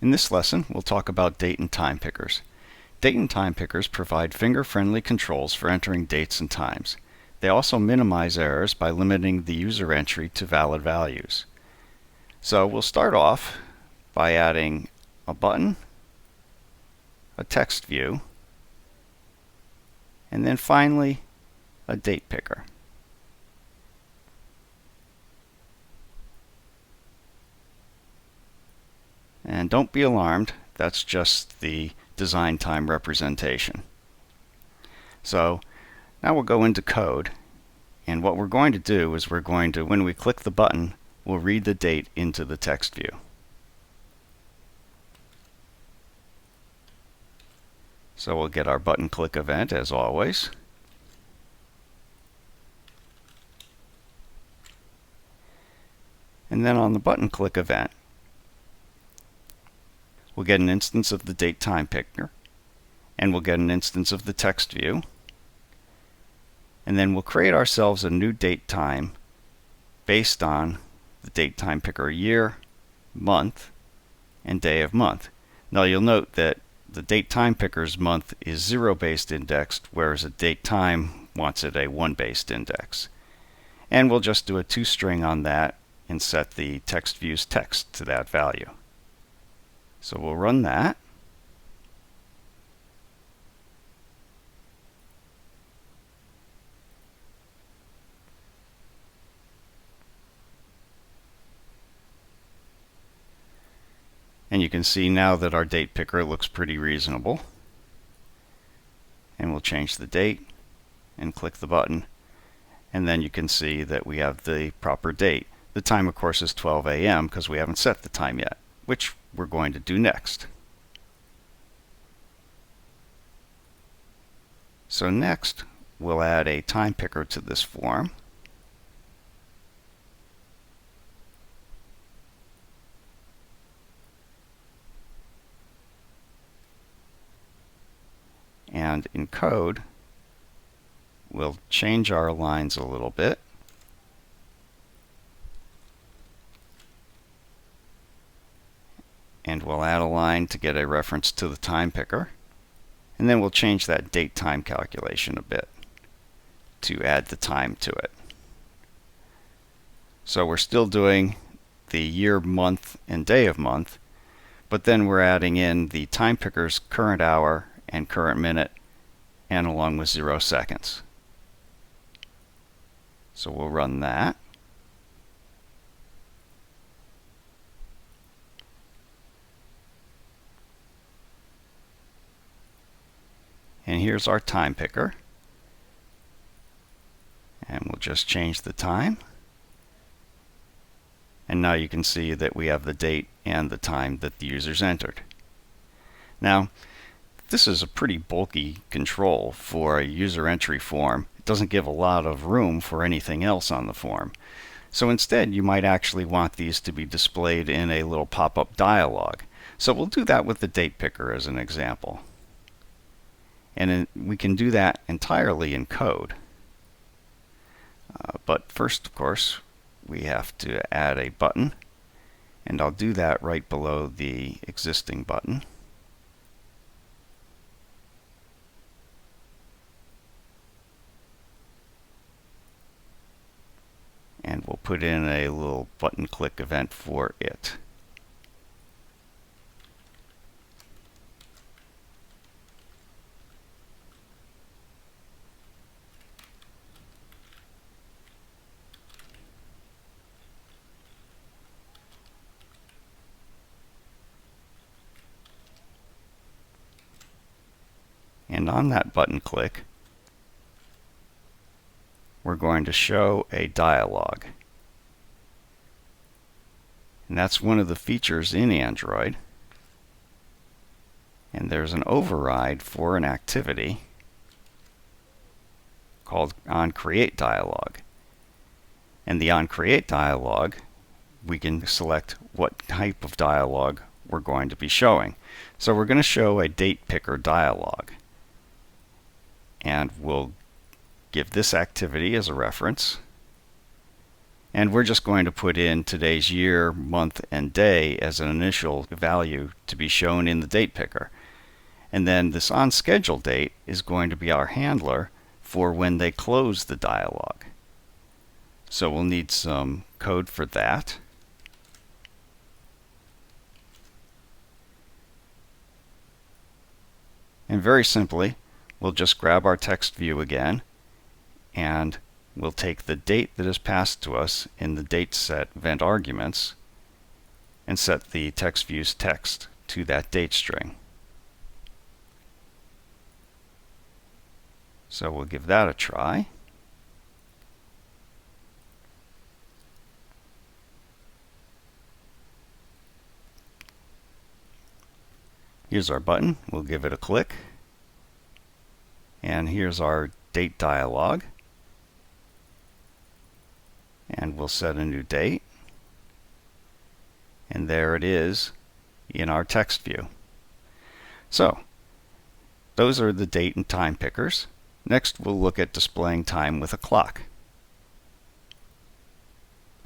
In this lesson, we'll talk about date and time pickers. Date and time pickers provide finger-friendly controls for entering dates and times. They also minimize errors by limiting the user entry to valid values. So we'll start off by adding a button, a text view, and then finally a date picker. And don't be alarmed, that's just the design time representation. So now we'll go into code, and what we're going to do is when we click the button, we'll read the date into the text view. So we'll get our button click event as always. And then on the button click event, we'll get an instance of the date time picker, and we'll get an instance of the text view, and then we'll create ourselves a new date time based on the date time picker year, month, and day of month. Now you'll note that the date time picker's month is 0 based indexed, whereas a date time wants it a 1 based index. And we'll just do a toString on that and set the text view's text to that value. So we'll run that. And you can see now that our date picker looks pretty reasonable. And we'll change the date and click the button. And then you can see that we have the proper date. The time, of course, is 12 a.m. because we haven't set the time yet, which we're going to do next. So next, we'll add a time picker to this form. And in code, we'll change our lines a little bit. And we'll add a line to get a reference to the time picker. And then we'll change that date time calculation a bit to add the time to it. So we're still doing the year, month, and day of month, but then we're adding in the time picker's current hour and current minute, and along with 0 seconds. So we'll run that. And here's our time picker. And we'll just change the time. And now you can see that we have the date and the time that the users entered. Now, this is a pretty bulky control for a user entry form. It doesn't give a lot of room for anything else on the form. So instead, you might actually want these to be displayed in a little pop-up dialog. So we'll do that with the date picker as an example. And we can do that entirely in code. But first, of course, we have to add a button. And I'll do that right below the existing button. And we'll put in a little button click event for it. And on that button click, we're going to show a dialog. And that's one of the features in Android. And there's an override for an activity called onCreateDialog. And the onCreate dialog, we can select what type of dialog we're going to be showing. So we're going to show a date picker dialog. And we'll give this activity as a reference. And we're just going to put in today's year, month, and day as an initial value to be shown in the date picker. And then this onSchedule date is going to be our handler for when they close the dialog. So we'll need some code for that. And very simply, we'll just grab our text view again, and we'll take the date that is passed to us in the DateSet event arguments and set the text view's text to that date string. So we'll give that a try. Here's our button. We'll give it a click. And here's our date dialog. And we'll set a new date. And there it is in our text view. So, those are the date and time pickers. Next, we'll look at displaying time with a clock.